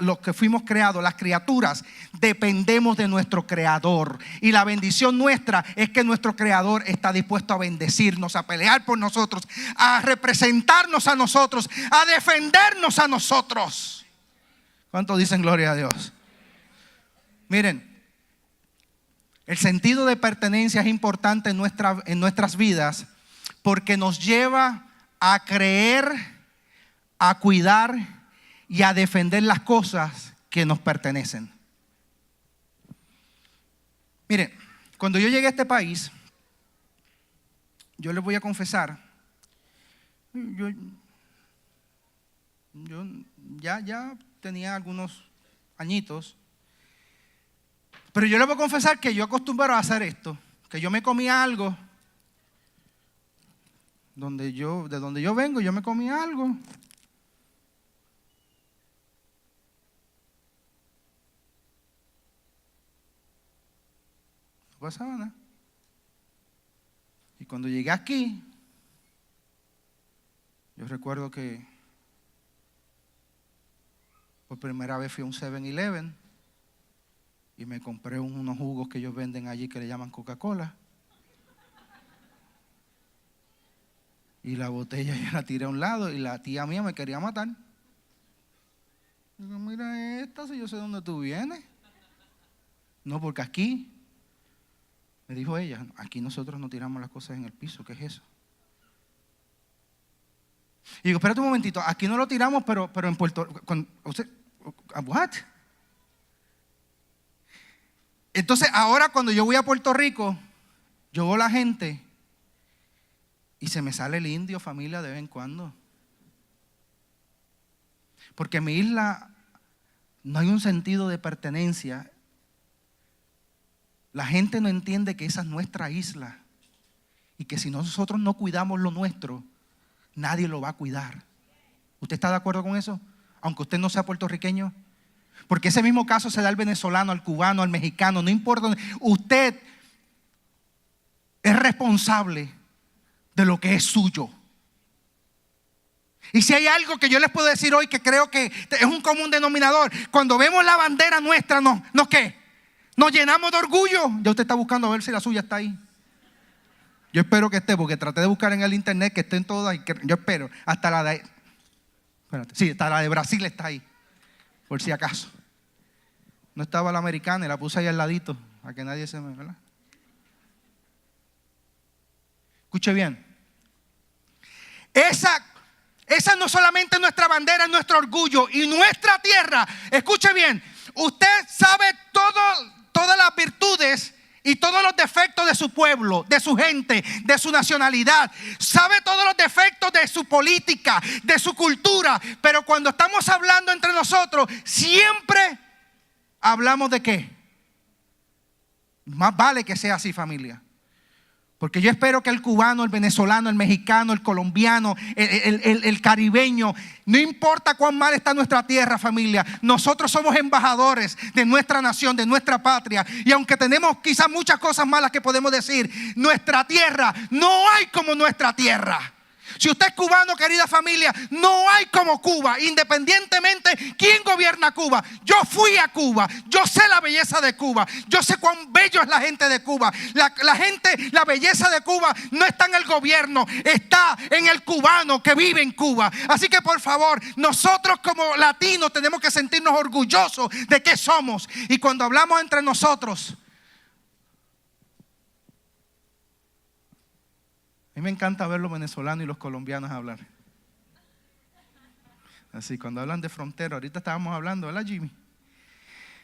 los que fuimos creados, las criaturas, dependemos de nuestro creador. Y la bendición nuestra es que nuestro creador está dispuesto a bendecirnos, a pelear por nosotros, a representarnos a nosotros, a defendernos a nosotros. ¿Cuántos dicen gloria a Dios? Miren, el sentido de pertenencia es importante en nuestras vidas, porque nos lleva a creer, a cuidar y a defender las cosas que nos pertenecen. Mire, cuando yo llegué a este país, yo les voy a confesar, yo ya tenía algunos añitos, pero yo les voy a confesar que yo acostumbrado a hacer esto, que yo me comía algo, de donde yo vengo, yo me comía algo. No pasaba nada. Y cuando llegué aquí, yo recuerdo que por primera vez fui a un 7-Eleven y me compré unos jugos que ellos venden allí que le llaman Coca-Cola. Y la botella yo la tiré a un lado y la tía mía me quería matar. Digo, mira esta, si yo sé dónde tú vienes. No, porque aquí, me dijo ella, aquí nosotros no tiramos las cosas en el piso. ¿Qué es eso? Y digo, espérate un momentito, aquí no lo tiramos, pero en Puerto Rico, ¿what? Entonces ahora cuando yo voy a Puerto Rico, yo veo a la gente y se me sale el indio, familia, de vez en cuando. Porque en mi isla no hay un sentido de pertenencia. La gente no entiende que esa es nuestra isla y que si nosotros no cuidamos lo nuestro, nadie lo va a cuidar. ¿Usted está de acuerdo con eso? Aunque usted no sea puertorriqueño. Porque ese mismo caso se da al venezolano, al cubano, al mexicano, no importa. Usted es responsable de lo que es suyo. Y si hay algo que yo les puedo decir hoy que creo que es un común denominador, cuando vemos la bandera nuestra, ¿qué? Nos llenamos de orgullo. Ya usted está buscando a ver si la suya está ahí. Yo espero que esté, porque traté de buscar en el internet que estén todas. Yo espero, hasta la de, espérate, sí, hasta la de Brasil está ahí, por si acaso. No estaba la americana y la puse ahí al ladito, a que nadie se me, ¿verdad? Escuche bien. Esa no solamente es nuestra bandera, es nuestro orgullo y nuestra tierra. Escuche bien, usted sabe todas las virtudes y todos los defectos de su pueblo, de su gente, de su nacionalidad. Sabe todos los defectos de su política, de su cultura. Pero cuando estamos hablando entre nosotros, siempre hablamos de qué. Más vale que sea así, familia. Porque yo espero que el cubano, el venezolano, el mexicano, el colombiano, el caribeño, no importa cuán mal está nuestra tierra, familia, nosotros somos embajadores de nuestra nación, de nuestra patria. Y aunque tenemos quizás muchas cosas malas que podemos decir, nuestra tierra, no hay como nuestra tierra. Si usted es cubano, querida familia, no hay como Cuba, independientemente quién gobierna Cuba. Yo fui a Cuba, yo sé la belleza de Cuba, yo sé cuán bello es la gente de Cuba. La gente, la belleza de Cuba no está en el gobierno, está en el cubano que vive en Cuba. Así que por favor, nosotros como latinos tenemos que sentirnos orgullosos de qué somos. Y cuando hablamos entre nosotros, a mí me encanta ver los venezolanos y los colombianos hablar. Así, cuando hablan de frontera, ahorita estábamos hablando, ¿verdad, Jimmy?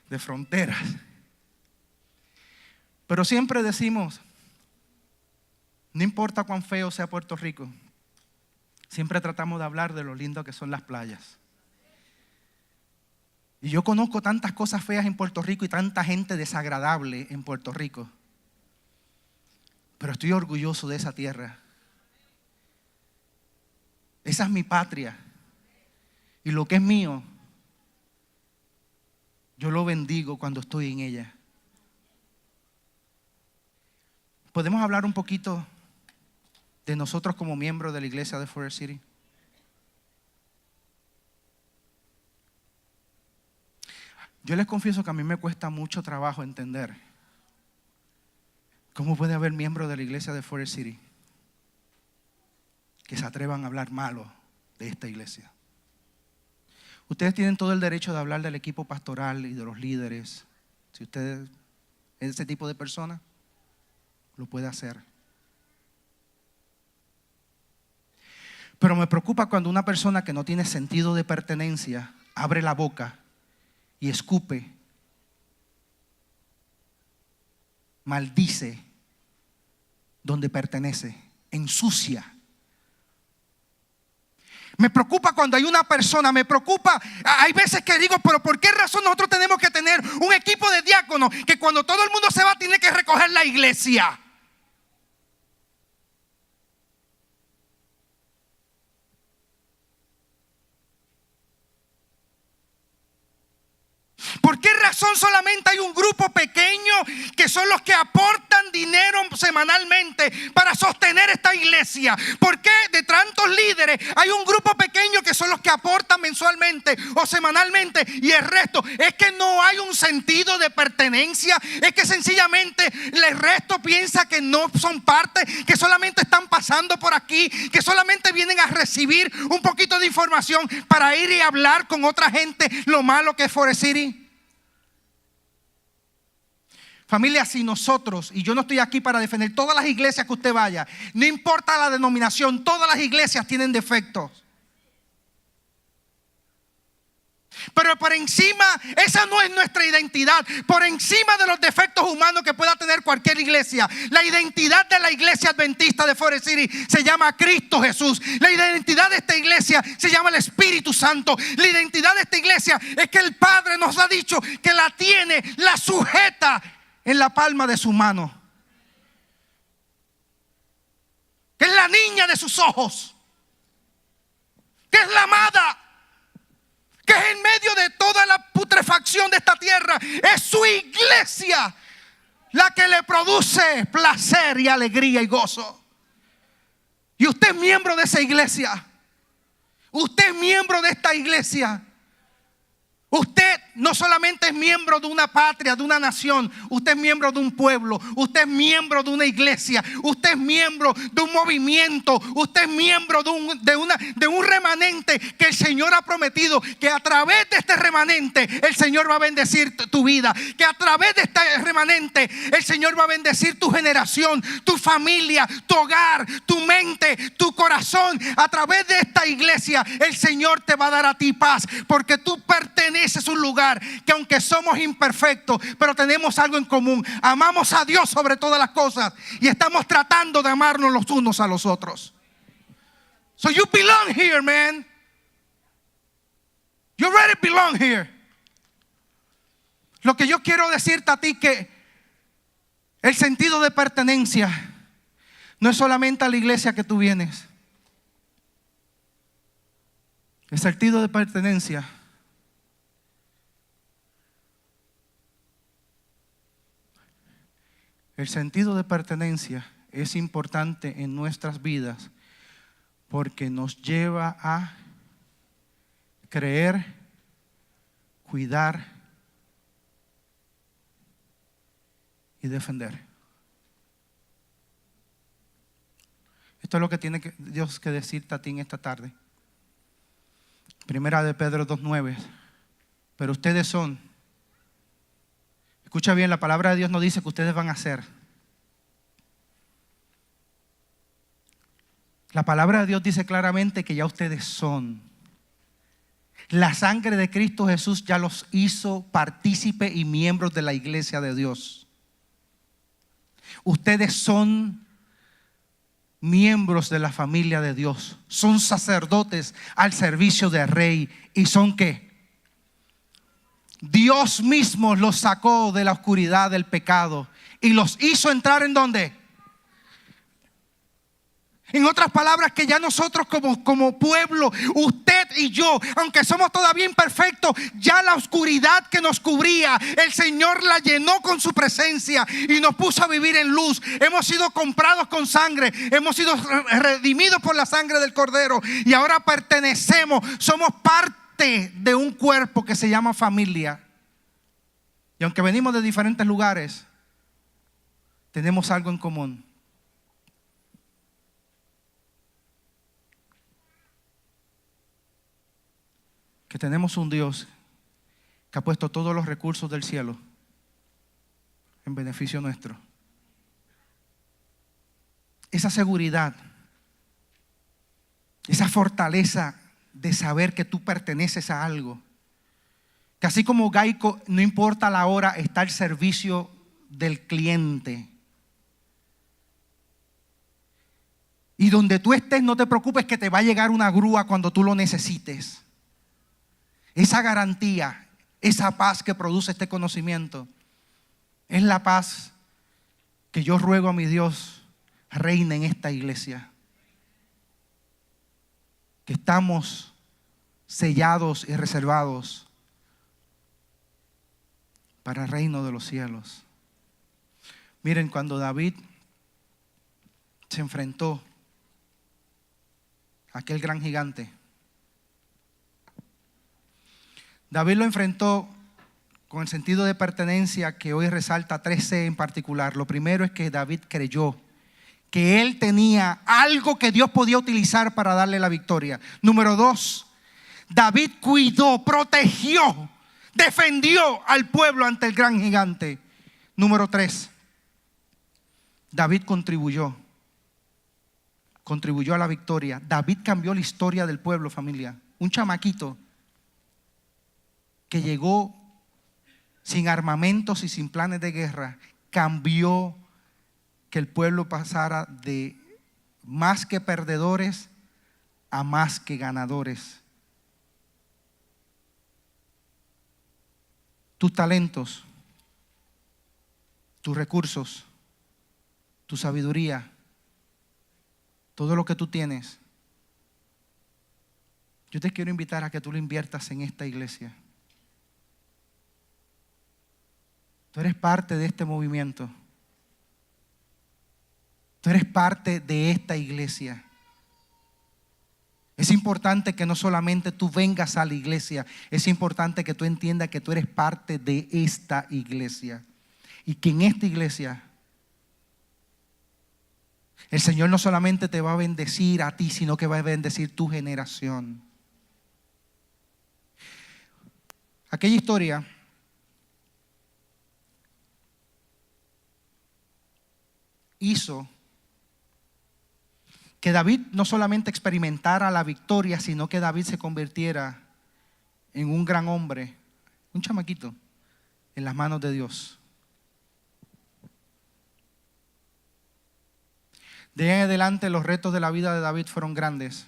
De fronteras. Pero siempre decimos, no importa cuán feo sea Puerto Rico, siempre tratamos de hablar de lo lindo que son las playas. Y yo conozco tantas cosas feas en Puerto Rico y tanta gente desagradable en Puerto Rico. Pero estoy orgulloso de esa tierra. Esa es mi patria. Y lo que es mío, yo lo bendigo cuando estoy en ella. ¿Podemos hablar un poquito de nosotros como miembros de la iglesia de Forest City? Yo les confieso que a mí me cuesta mucho trabajo entender cómo puede haber miembros de la iglesia de Forest City que se atrevan a hablar malo de esta iglesia. Ustedes tienen todo el derecho de hablar del equipo pastoral y de los líderes. Si usted es ese tipo de persona, lo puede hacer. Pero me preocupa cuando una persona que no tiene sentido de pertenencia abre la boca y escupe, maldice donde pertenece, ensucia. Me preocupa cuando hay una persona, me preocupa, hay veces que digo, pero ¿por qué razón nosotros tenemos que tener un equipo de diáconos que cuando todo el mundo se va tiene que recoger la iglesia? ¿Por qué razón solamente hay un grupo pequeño que son los que aportan dinero semanalmente para sostener esta iglesia? ¿Por qué de tantos líderes hay un grupo pequeño que son los que aportan mensualmente o semanalmente y el resto? Es que no hay un sentido de pertenencia, es que sencillamente el resto piensa que no son parte, que solamente están pasando por aquí, que solamente vienen a recibir un poquito de información para ir y hablar con otra gente lo malo que es Forest City. Familia, si nosotros, y yo no estoy aquí para defender todas las iglesias que usted vaya, no importa la denominación, todas las iglesias tienen defectos. Pero por encima, esa no es nuestra identidad. Por encima de los defectos humanos que pueda tener cualquier iglesia, la identidad de la iglesia adventista de Forest City se llama Cristo Jesús. La identidad de esta iglesia se llama el Espíritu Santo. La identidad de esta iglesia es que el Padre nos ha dicho que la tiene, la sujeta en la palma de su mano, que es la niña de sus ojos, que es la amada, que es en medio de toda la putrefacción de esta tierra, es su iglesia la que le produce placer y alegría y gozo. Y usted es miembro de esa iglesia, usted es miembro de esta iglesia. Usted no solamente es miembro de una patria, de una nación, usted es miembro de un pueblo, usted es miembro de una iglesia, usted es miembro de un movimiento, usted es miembro de un remanente que el Señor ha prometido que a través de este remanente el Señor va a bendecir tu vida, que a través de este remanente el Señor va a bendecir tu generación, tu familia, tu hogar, tu mente, tu corazón. A través de esta iglesia el Señor te va a dar a ti paz, porque tú perteneces a un lugar que aunque somos imperfectos, pero tenemos algo en común. Amamos a Dios sobre todas las cosas y estamos tratando de amarnos los unos a los otros. So you belong here, man. You already belong here. Lo que yo quiero decirte a ti que el sentido de pertenencia no es solamente a la iglesia que tú vienes. El sentido de pertenencia es importante en nuestras vidas porque nos lleva a creer, cuidar y defender. Esto es lo que tiene Dios que decirte a ti en esta tarde. Primera de Pedro 2:9. Pero ustedes son, escucha bien, la palabra de Dios no dice que ustedes van a ser. La palabra de Dios dice claramente que ya ustedes son. La sangre de Cristo Jesús ya los hizo partícipe y miembros de la iglesia de Dios. Ustedes son miembros de la familia de Dios. Son sacerdotes al servicio del Rey. ¿Y son qué? Dios mismo los sacó de la oscuridad del pecado y los hizo entrar ¿en dónde? En otras palabras, que ya nosotros como pueblo, usted y yo, aunque somos todavía imperfectos, ya la oscuridad que nos cubría, el Señor la llenó con su presencia y nos puso a vivir en luz. Hemos sido comprados con sangre, hemos sido redimidos por la sangre del Cordero y ahora pertenecemos, somos parte de un cuerpo que se llama familia. Y aunque venimos de diferentes lugares, tenemos algo en común. Que tenemos un Dios que ha puesto todos los recursos del cielo en beneficio nuestro. Esa seguridad, esa fortaleza de saber que tú perteneces a algo, que así como Geico, no importa la hora, está al servicio del cliente. Y donde tú estés, no te preocupes que te va a llegar una grúa cuando tú lo necesites. Esa garantía, esa paz que produce este conocimiento, es la paz que yo ruego a mi Dios reine en esta iglesia. Que estamos sellados y reservados para el reino de los cielos. Miren, cuando David se enfrentó a aquel gran gigante, David lo enfrentó con el sentido de pertenencia que hoy resalta 3C en particular. Lo primero es que David creyó que él tenía algo que Dios podía utilizar para darle la victoria. Número 2, David cuidó, protegió, defendió al pueblo ante el gran gigante. Número 3, David contribuyó a la victoria. David cambió la historia del pueblo, familia. Un chamaquito que llegó sin armamentos y sin planes de guerra, cambió que el pueblo pasara de más que perdedores a más que ganadores. Tus talentos, tus recursos, tu sabiduría, todo lo que tú tienes, yo te quiero invitar a que tú lo inviertas en esta iglesia. Tú eres parte de este movimiento. Tú eres parte de esta iglesia. Es importante que no solamente tú vengas a la iglesia, es importante que tú entiendas que tú eres parte de esta iglesia. Y que en esta iglesia el Señor no solamente te va a bendecir a ti, sino que va a bendecir tu generación. Aquella historia hizo que David no solamente experimentara la victoria, sino que David se convirtiera en un gran hombre, un chamaquito, en las manos de Dios. De ahí en adelante los retos de la vida de David fueron grandes,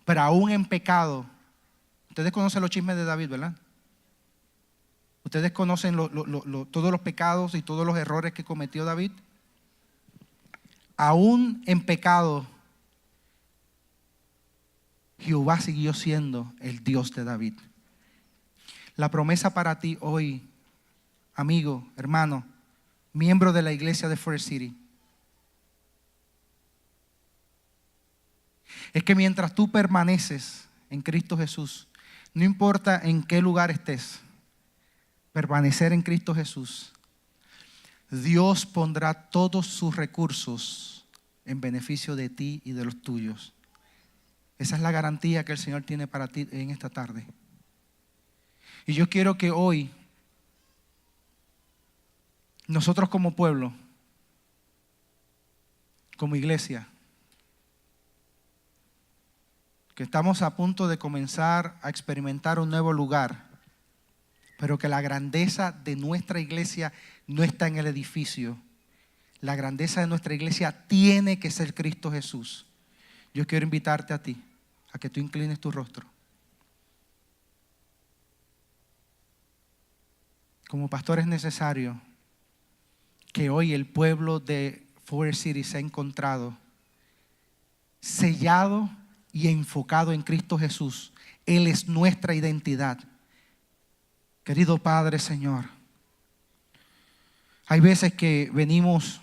pero aún en pecado. Ustedes conocen los chismes de David, ¿verdad? Ustedes conocen todos los pecados y todos los errores que cometió David. Aún en pecado, Jehová siguió siendo el Dios de David. La promesa para ti hoy, amigo, hermano, miembro de la iglesia de Forest City, es que mientras tú permaneces en Cristo Jesús, no importa en qué lugar estés, permanecer en Cristo Jesús, Dios pondrá todos sus recursos en beneficio de ti y de los tuyos. Esa es la garantía que el Señor tiene para ti en esta tarde. Y yo quiero que hoy nosotros como pueblo, como iglesia, que estamos a punto de comenzar a experimentar un nuevo lugar, pero que la grandeza de nuestra iglesia no está en el edificio. La grandeza de nuestra iglesia tiene que ser Cristo Jesús. Yo quiero invitarte a ti, a que tú inclines tu rostro. Como pastor es necesario que hoy el pueblo de Forest City se ha encontrado sellado y enfocado en Cristo Jesús. Él es nuestra identidad. Querido Padre, Señor, hay veces que venimos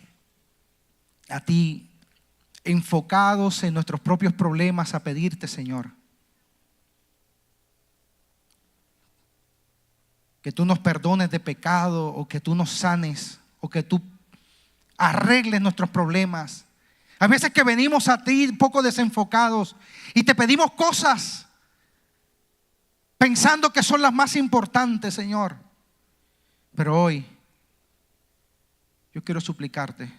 a ti enfocados en nuestros propios problemas a pedirte, Señor, que tú nos perdones de pecado, o que tú nos sanes, o que tú arregles nuestros problemas. Hay veces que venimos a ti un poco desenfocados y te pedimos cosas pensando que son las más importantes, Señor. Pero hoy yo quiero suplicarte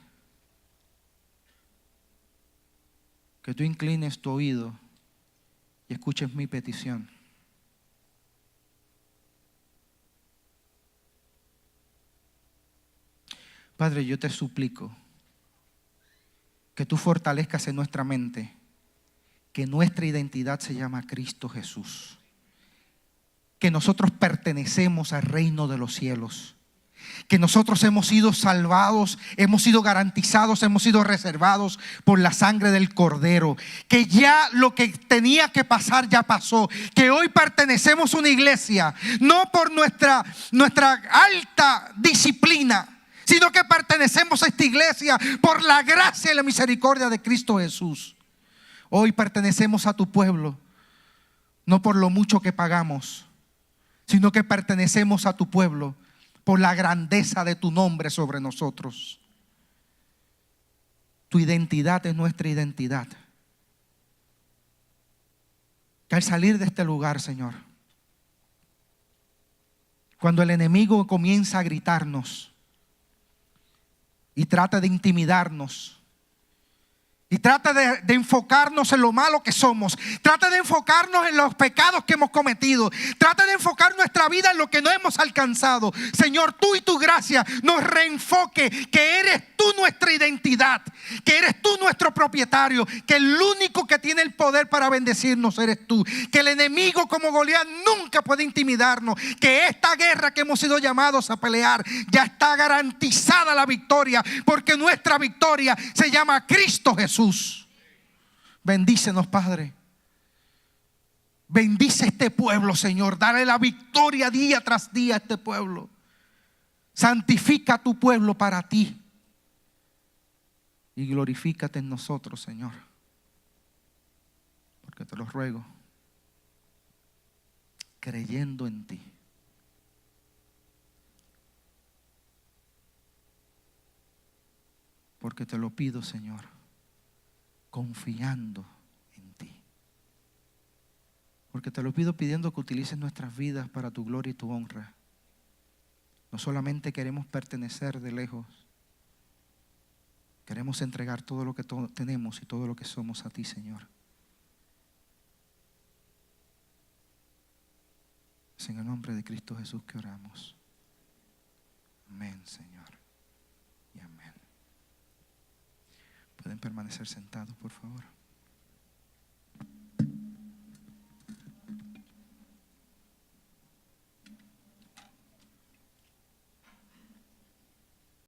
que tú inclines tu oído y escuches mi petición. Padre, yo te suplico que tú fortalezcas en nuestra mente que nuestra identidad se llama Cristo Jesús, que nosotros pertenecemos al reino de los cielos, que nosotros hemos sido salvados, hemos sido garantizados, hemos sido reservados por la sangre del Cordero, que ya lo que tenía que pasar ya pasó, que hoy pertenecemos a una iglesia no por nuestra alta disciplina, sino que pertenecemos a esta iglesia por la gracia y la misericordia de Cristo Jesús. Hoy pertenecemos a tu pueblo, no por lo mucho que pagamos, sino que pertenecemos a tu pueblo por la grandeza de tu nombre sobre nosotros. Tu identidad es nuestra identidad. Que al salir de este lugar, Señor, cuando el enemigo comienza a gritarnos y trata de intimidarnos, y trata de enfocarnos en lo malo que somos, trata de enfocarnos en los pecados que hemos cometido, trata de enfocar nuestra vida en lo que no hemos alcanzado, Señor, tú y tu gracia nos reenfoque, que eres tú nuestra identidad, que eres tú nuestro propietario, que el único que tiene el poder para bendecirnos eres tú, que el enemigo como Goliat nunca puede intimidarnos, que esta guerra que hemos sido llamados a pelear ya está garantizada la victoria, porque nuestra victoria se llama Cristo Jesús. Bendícenos, Padre. Bendice este pueblo, Señor. Dale la victoria día tras día a este pueblo. Santifica a tu pueblo para ti. Y glorifícate en nosotros, Señor. Porque te lo ruego, creyendo en ti. Porque te lo pido, Señor, confiando en ti. Porque te lo pido pidiendo que utilices nuestras vidas para tu gloria y tu honra. No solamente queremos pertenecer de lejos, queremos entregar todo lo que tenemos y todo lo que somos a ti, Señor. Es en el nombre de Cristo Jesús que oramos. Amén, Señor. Y amén. Pueden permanecer sentados, por favor.